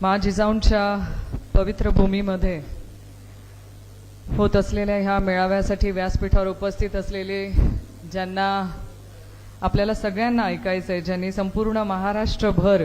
माँ जिजाऊंच्या पवित्र भूमीमध्ये होत असलेल्या ह्या मेळाव्यासाठी व्यासपीठावर उपस्थित असलेले ज्यांना आपल्याला सगळ्यांना ऐकायचं आहे, ज्यांनी संपूर्ण महाराष्ट्रभर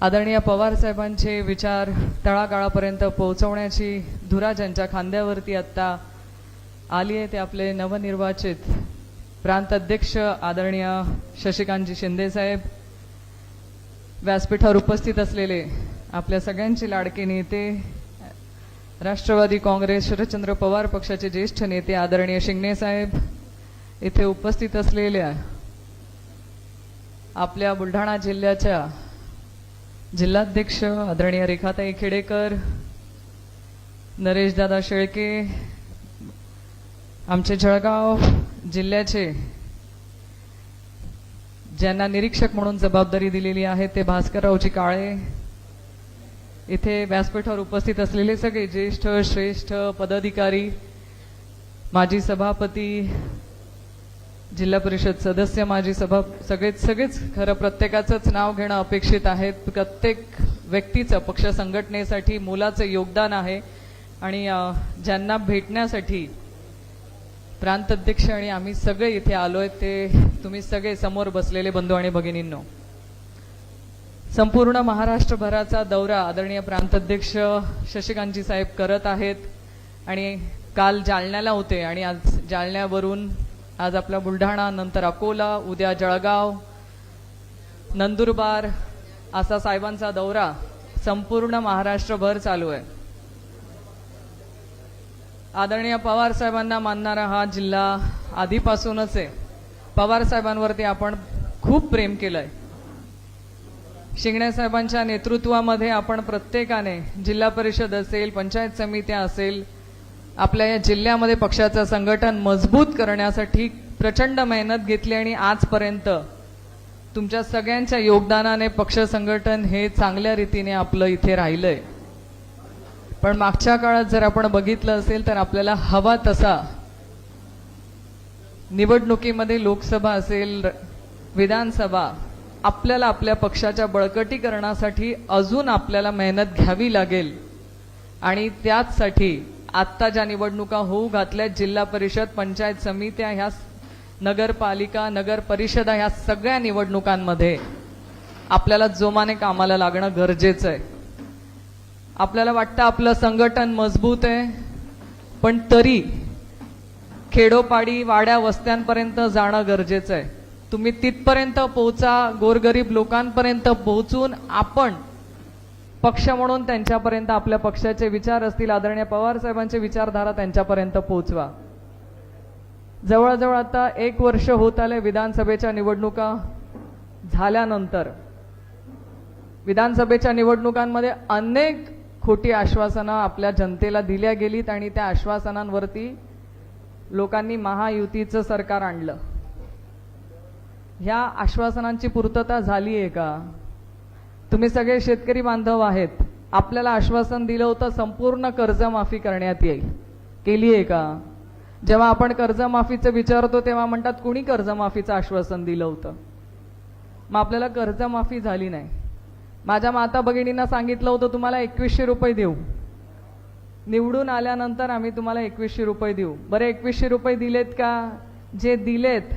आदरणीय पवार साहेबांचे विचार तळागाळापर्यंत पोहोचवण्याची धुरा ज्यांच्या खांद्यावरती आत्ता आली आहे, ते आपले नवनिर्वाचित प्रांत अध्यक्ष आदरणीय शशिकांतजी शिंदे साहेब, व्यासपीठावर उपस्थित असलेले आपल्या सगळ्यांचे लाडके नेते, राष्ट्रवादी काँग्रेस शरदचंद्र पवार पक्षाचे ज्येष्ठ नेते आदरणीय शिंगणे साहेब, इथे उपस्थित असलेल्या आपल्या बुलढाणा जिल्ह्याच्या जिल्हाध्यक्ष आदरणीय रेखाताई खेडेकर, नरेशदादा शेळके, आमचे जळगाव जिल्ह्याचे ज्यांना निरीक्षक म्हणून जबाबदारी दिलेली आहे ते भास्कररावजी काळे, इथे व्यासपीठावर उपस्थित असलेले सगळे ज्येष्ठ श्रेष्ठ पदाधिकारी, माजी सभापती, जिल्हा परिषद सदस्य, माजी सगळेच खरं प्रत्येकाचंच नाव घेणं अपेक्षित आहे. प्रत्येक व्यक्तीचं पक्ष संघटनेसाठी मोलाचं योगदान आहे आणि ज्यांना भेटण्यासाठी प्रांत अध्यक्ष आणि आम्ही सगळे इथे आलोय ते तुम्ही सगळे समोर बसलेले बंधू आणि भगिनींनो, संपूर्ण महाराष्ट्रभराचा दौरा आदरणीय प्रांत अध्यक्ष शशिकांतजी साहेब करत आहेत आणि काल जालन्याला होते आणि आज जालन्यावरून आज आपला बुलढाणा, नंतर अकोला, उद्या जळगाव, नंदुरबार असा साहेबांचा दौरा संपूर्ण महाराष्ट्रभर चालू आहे. आदरणीय पवार साहेबांना मानणारा हा जिल्हा आधीपासूनच आहे. पवार साहेबांवरती आपण खूप प्रेम केलंय. शिंगणे साहेबांच्या नेतृत्वामध्ये आपण प्रत्येकाने जिल्हा परिषद असेल, पंचायत समित्या असेल, आपल्या या जिल्ह्यामध्ये पक्षाचं संघटन मजबूत करण्यासाठी प्रचंड मेहनत घेतली आणि आजपर्यंत तुमच्या सगळ्यांच्या योगदानाने पक्ष संघटन हे चांगल्या रीतीने आपलं इथे राहिलंय. पण मागच्या काळात जर आपण बघितलं असेल तर आपल्याला हवा तसा निवडणुकीमध्ये लोकसभा असेल, विधानसभा, आपल्याला आपल्या पक्षाच्या बळकटीकरणासाठी अजून आपल्याला मेहनत घ्यावी लागेल आणि त्याचसाठी आत्ता ज्या निवडणुका होऊ घातल्या, जिल्हा परिषद, पंचायत समित्या, ह्या नगरपालिका, नगर परिषदा, ह्या सगळ्या निवडणुकांमध्ये आपल्याला जोमाने कामाला लागणं गरजेचं आहे. आपल्याला वाटतं आपलं संघटन मजबूत आहे, पण तरी खेडोपाडी, वाड्या, वस्त्यांपर्यंत जाणं गरजेचं आहे. तुम्ही तिथपर्यंत पोहोचा, गोरगरीब लोकांपर्यंत पोहोचून आपण पक्ष म्हणून त्यांच्यापर्यंत आपल्या पक्षाचे विचार असतील, आदरणीय पवार साहेबांचे विचारधारा त्यांच्यापर्यंत पोहोचवा. जवळजवळ आता 1 वर्ष होत आले विधानसभेच्या निवडणुका झाल्यानंतर. विधानसभेच्या निवडणुकांमध्ये अनेक खोटी आश्वासनं आपल्या जनतेला दिल्या गेलीत आणि त्या आश्वासनांवरती लोकांनी महायुतीचं सरकार आणलं. ह्या आश्वासनांची पूर्तता झाली आहे का? तुम्ही सगळे शेतकरी बांधव आहेत. आपल्याला आश्वासन दिलं होतं संपूर्ण कर्जमाफी करण्यात येईल, केली आहे का? जेव्हा आपण कर्जमाफीचं विचारतो तेव्हा म्हणतात कुणी कर्जमाफीचं आश्वासन दिलं होतं. मग आपल्याला कर्जमाफी झाली नाही. माझ्या माता भगिनींना सांगितलं होतं तुम्हाला 2100 रुपये देऊ, निवडून आल्यानंतर आम्ही तुम्हाला 2100 रुपये देऊ. बरे 2100 रुपये दिलेत का? जे दिलेत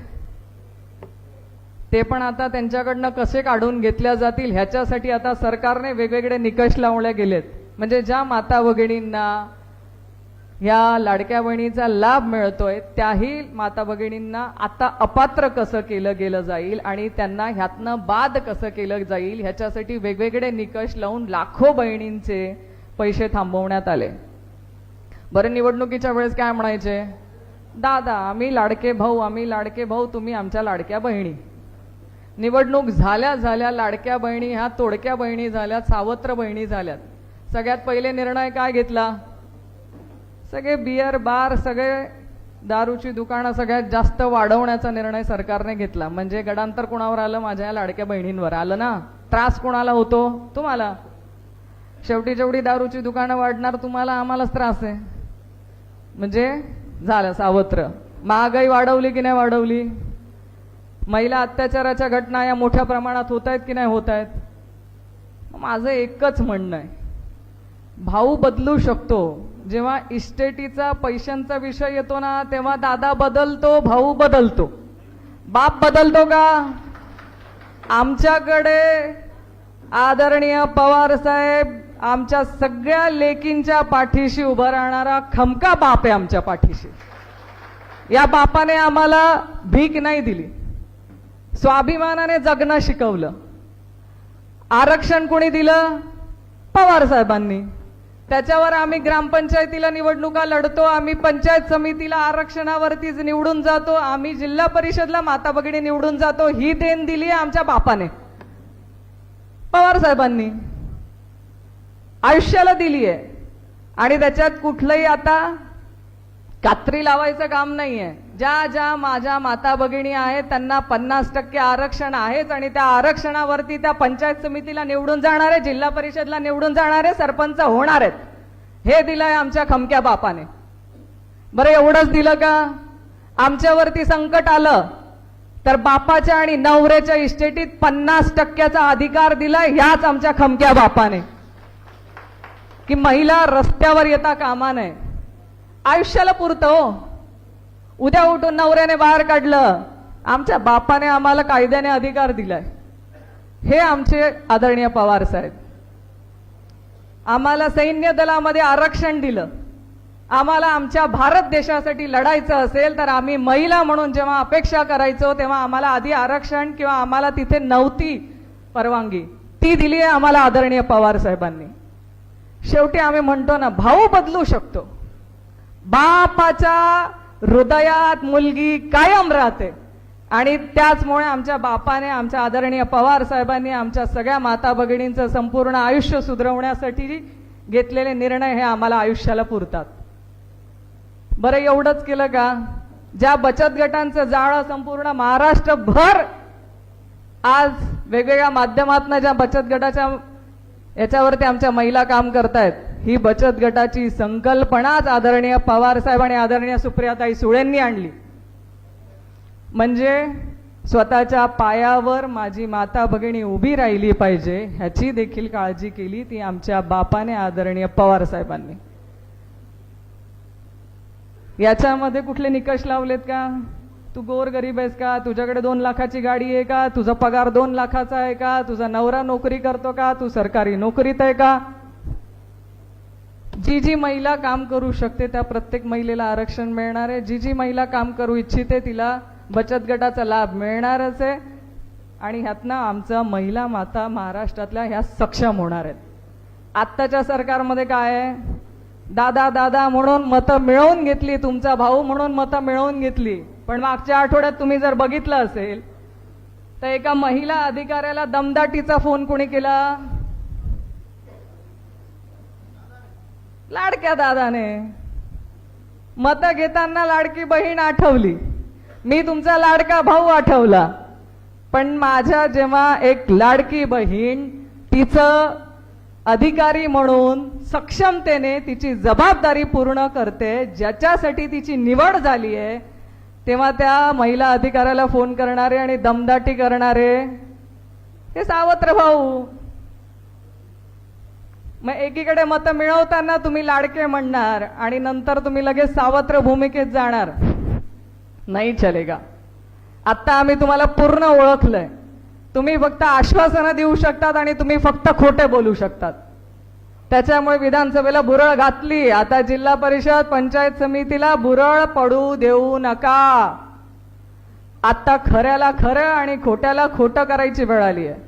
ते पण आता त्यांच्याकडनं कसे काढून घेतल्या जातील ह्याच्यासाठी आता सरकारने वेगवेगळे निकष लावले गेलेत. म्हणजे ज्या माता भगिनींना ह्या लाडक्या बहिणीचा लाभ मिळतोय त्याही माता भगिनींना आता अपात्र कसं केलं गेलं जाईल आणि त्यांना ह्यातनं बाद कसं केलं जाईल ह्याच्यासाठी वेगवेगळे निकष लावून लाखो बहिणींचे पैसे थांबवण्यात आले. बरं, निवडणुकीच्या वेळेस काय म्हणायचे? दादा आम्ही लाडके भाऊ, आम्ही लाडके भाऊ, तुम्ही आमच्या लाडक्या बहिणी. निवडणूक झाल्या लाडक्या बहिणी ह्या तोडक्या बहिणी झाल्यात, सावत्र बहिणी झाल्यात. सगळ्यात पहिले निर्णय काय घेतला? सगळे बियर बार, सगळे दारूची दुकानं सगळ्यात जास्त वाढवण्याचा निर्णय सरकारने घेतला. म्हणजे गडांतर कुणावर आलं? माझ्या लाडक्या बहिणींवर आलं ना. त्रास कोणाला होतो? तुम्हाला. शेवटी जेवढी दारूची दुकानं वाढणार तुम्हाला, आम्हालाच त्रास आहे. म्हणजे झालं सावत्र. महागाई वाढवली की नाही वाढवली? महिला अत्याचाराच्या घटना या मोठ्या प्रमाणात होत आहेत की नाही होत आहेत? माझं एकच म्हणणं आहे, भाऊ बदलू शकतो. जेव्हा इस्टेटीचा पैशांचा विषय येतो ना, तेव्हा दादा बदलतो, भाऊ बदलतो. बाप बदलतो का? आमच्याकडे आदरणीय पवार साहेब आमच्या सगळ्या लेकींच्या पाठीशी उभा राहणारा खमका बाप आहे आमच्या पाठीशी. या बापाने आम्हाला भीक नाही दिली, स्वाभिमानाने जगणं शिकवलं. आरक्षण कोणी दिलं? पवार साहेबांनी. त्याच्यावर आम्ही ग्रामपंचायतीला निवडणुका लढतो, आम्ही पंचायत समितीला आरक्षणावरतीच निवडून जातो, आम्ही जिल्हा परिषदला माता भगिनी निवडून जातो. ही देण दिली आहे आमच्या बापाने, पवार साहेबांनी आयुष्याला दिली आहे. आणि त्याच्यात कुठलंही आता कात्री लावायचं काम नाहीये. ज्या ज्या माझ्या माता भगिनी आहेत त्यांना 50% आरक्षण आहेच, आणि त्या आरक्षणावरती त्या पंचायत समितीला निवडून जाणारे, जिल्हा परिषदला निवडून जाणारे, सरपंच होणार आहेत. हे दिलंय आमच्या खमक्या बापाने. बरं, एवढंच दिलं का? आमच्यावरती संकट आलं तर बापाच्या आणि नवऱ्याच्या इस्टेटीत 50%चा अधिकार दिलाय ह्याच आमच्या खमक्या बापाने, की महिला रस्त्यावर येता कामा नये. आयुष्याला पुरतं हो. उद्या उठून नवऱ्याने बाहेर काढलं, आमच्या बापाने आम्हाला कायद्याने अधिकार दिलाय. हे आमचे आदरणीय पवार साहेब. आम्हाला सैन्य दलामध्ये आरक्षण दिलं. आम्हाला आमच्या भारत देशासाठी लढायचं असेल तर आम्ही महिला म्हणून जेव्हा अपेक्षा करायचो तेव्हा आम्हाला आधी आरक्षण किंवा आम्हाला तिथे नव्हती परवानगी, ती दिली आहे आम्हाला आदरणीय पवार साहेबांनी. शेवटी आम्ही म्हणतो ना, भाऊ बदलू शकतो. बापाच्या हृदयात मुलगी कायम राहते, आणि त्याचमुळे आमच्या बापाने, आमच्या आदरणीय पवार साहेबांनी आमच्या सगळ्या माता भगिनींचं संपूर्ण आयुष्य सुधरवण्यासाठी घेतलेले निर्णय हे आम्हाला आयुष्याला पुरतात. बरं, एवढंच केलं का? ज्या बचत गटांचं जाळं संपूर्ण महाराष्ट्रभर आज वेगवेगळ्या माध्यमातून ज्या बचत गटाच्या याच्यावरती आमच्या महिला काम करतायत, ही बचत गटाची संकल्पनाच आदरणीय पवार साहेब आणि आदरणीय सुप्रियाताई सुळेंनी आणली. म्हणजे स्वतःच्या पायावर माझी माता भगिनी उभी राहिली पाहिजे ह्याची देखील काळजी केली ती आमच्या बापाने, आदरणीय पवार साहेबांनी. याच्यामध्ये कुठले निकष लावलेत का? तू गोर गरीब आहेस का? तुझ्याकडे 2 लाखाची गाडी आहे का? तुझा पगार 2 लाखाचा आहे का? तुझा नवरा नोकरी करतो का? तू सरकारी नोकरीत आहे का? जी जी महिला काम करू शकते त्या प्रत्येक महिलेला आरक्षण मिळणार आहे. जी जी महिला काम करू इच्छिते तिला बचत गटाचा लाभ मिळणारच आहे. आणि ह्यातनं आमचा महिला माता महाराष्ट्रातल्या ह्या सक्षम होणार आहेत. आत्ताच्या सरकारमध्ये काय आहे? दादा दादा म्हणून मतं मिळवून घेतली, तुमचा भाऊ म्हणून मतं मिळवून घेतली. पण मागच्या आठवड्यात तुम्ही जर बघितलं असेल तर एका महिला अधिकाऱ्याला दमदाटीचा फोन कोणी केला? लाडक्या दादाने. मतं घेताना लाडकी बहीण आठवली, मी तुमचा लाडका भाऊ आठवला. पण माझ्या जेव्हा एक लाडकी बहीण तिचं अधिकारी म्हणून सक्षमतेने तिची जबाबदारी पूर्ण करते, ज्याच्यासाठी तिची निवड झाली आहे, तेव्हा त्या महिला अधिकाऱ्याला फोन करणारे आणि दमदाटी करणारे हे सावत्र भाऊ. मग एकीकडे मतं मिळवताना तुम्ही लाडके म्हणणार आणि नंतर तुम्ही लगेच सावत्र भूमिकेत जाणार, नाही चलेगा. आता आम्ही तुम्हाला पूर्ण ओळखलंय. तुम्ही फक्त आश्वासनं देऊ शकतात आणि तुम्ही फक्त खोटे बोलू शकतात. त्याच्यामुळे विधानसभेला भुरळ घातली, आता जिल्हा परिषद पंचायत समितीला भुरळ पडू देऊ नका. आता खऱ्याला खरं आणि खोट्याला खोटं करायची वेळ आली आहे.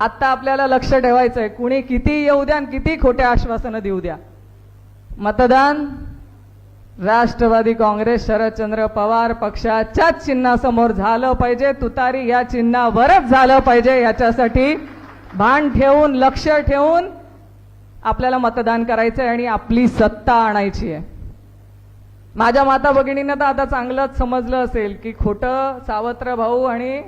आता आपल्याला लक्ष ठेवायचंय, कुणी किती येऊ द्या आणि किती खोटे आश्वासनं देऊ द्या. मतदान राष्ट्रवादी काँग्रेस शरदचंद्र पवार पक्षाच्याच चिन्हासमोर झालं पाहिजे. तुतारी या चिन्हावरच झालं पाहिजे. याच्यासाठी भान ठेवून, लक्ष ठेवून आपल्याला मतदान करायचंय आणि आपली सत्ता आणायची आहे. माझ्या माता भगिनींना तर आता चांगलंच समजलं असेल की खोटं, सावत्र भाऊ आणि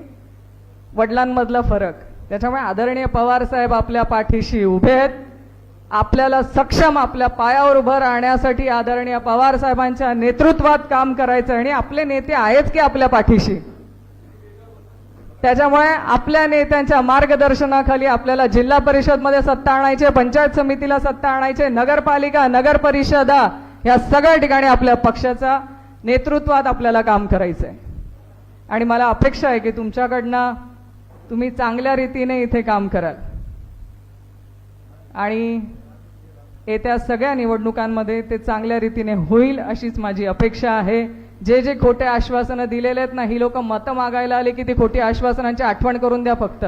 वडिलांमधला फरक. त्याच्यामुळे आदरणीय पवार साहेब आपल्या पाठीशी उभे आहेत. आपल्याला सक्षम आपल्या पायावर उभं राहण्यासाठी आदरणीय पवार साहेबांच्या नेतृत्वात काम करायचं आणि आपले नेते आहेत की आपल्या पाठीशी त्याच्यामुळे आपल्या नेत्यांच्या मार्गदर्शनाखाली आपल्याला जिल्हा परिषदमध्ये सत्ता आणायची, पंचायत समितीला सत्ता आणायची, नगरपालिका, नगर परिषदा या सगळ्या ठिकाणी आपल्या पक्षाचा नेतृत्वात आपल्याला काम करायचंय. आणि मला अपेक्षा आहे की तुमच्याकडनं तुम्ही चांगल्या रीतीने इथे काम कराल आणि येत्या सगळ्या निवडणुकांमध्ये ते चांगल्या रीतीने होईल अशीच माझी अपेक्षा आहे. जे जे खोटे आश्वासनं दिलेले आहेत ना, ही लोक मतं मागायला आले की ती खोटी आश्वासनांची आठवण करून द्या. फक्त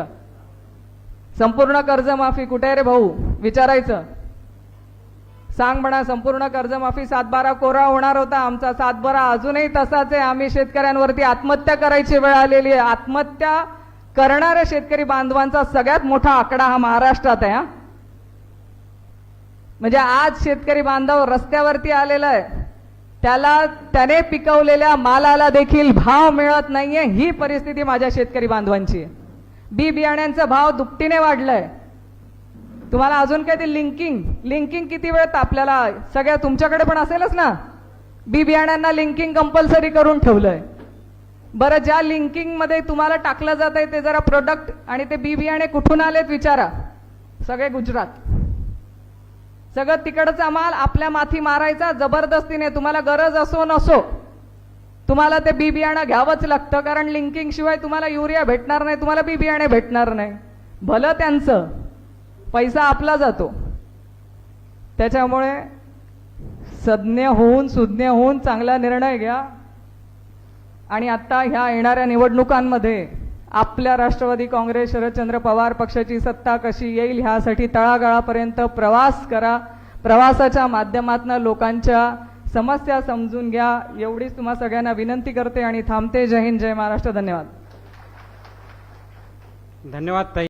संपूर्ण कर्जमाफी कुठे रे भाऊ विचारायचं, सांग म्हणा. संपूर्ण कर्जमाफी 7/12 कोरा होणार होता, आमचा 7/12 अजूनही तसाच आहे. आम्ही शेतकऱ्यांवरती आत्महत्या करायची वेळ आलेली आहे. आत्महत्या करणाऱ्या शेतकरी बांधवांचा सगळ्यात मोठा आकडा हा महाराष्ट्रात आहे. म्हणजे आज शेतकरी बांधव रस्त्यावरती आलेला आहे, त्याने पिकवलेल्या मालाला देखील भाव मिळत नाहीये. ही परिस्थिती माझ्या शेतकरी बांधवांची आहे. बी बियाण्यांचा भाव दुपटीने वाढलाय. तुम्हाला अजून काय ते लिंकिंग किती वेळ आपल्याला सगळ्या तुमच्याकडे पण असेलच ना, बी बियाण्यांना लिंकिंग कंपल्सरी करून ठेवलंय. बरं, ज्या लिंकिंग मध्ये तुम्हाला टाकलं जात आहे ते जरा प्रोडक्ट आणि ते बी बियाणे कुठून आलेत विचारा. सगळे गुजरात, सगळं तिकडचा माल आपल्या माथी मारायचा जबरदस्तीने. तुम्हाला गरज असो नसो तुम्हाला ते बी बियाणं घ्यावंच लागतं, कारण लिंकिंग शिवाय तुम्हाला युरिया भेटणार नाही, तुम्हाला बी बियाणे भेटणार नाही. भलं त्यांचं, पैसा आपला जातो. त्याच्यामुळे सज्ञ होऊन सुज्ञ होऊन चांगला निर्णय घ्या. आणि आता ह्या येणाऱ्या निवडणुकांमध्ये आपल्या राष्ट्रवादी काँग्रेस शरदचंद्र पवार पक्षाची सत्ता कशी येईल ह्यासाठी तळागाळापर्यंत प्रवास करा. प्रवासाच्या माध्यमातून लोकांच्या समस्या समजून घ्या. एवढीच तुम्हा सगळ्यांना विनंती करते आणि थांबते. जय हिंद, जय महाराष्ट्र. धन्यवाद. धन्यवाद ताई.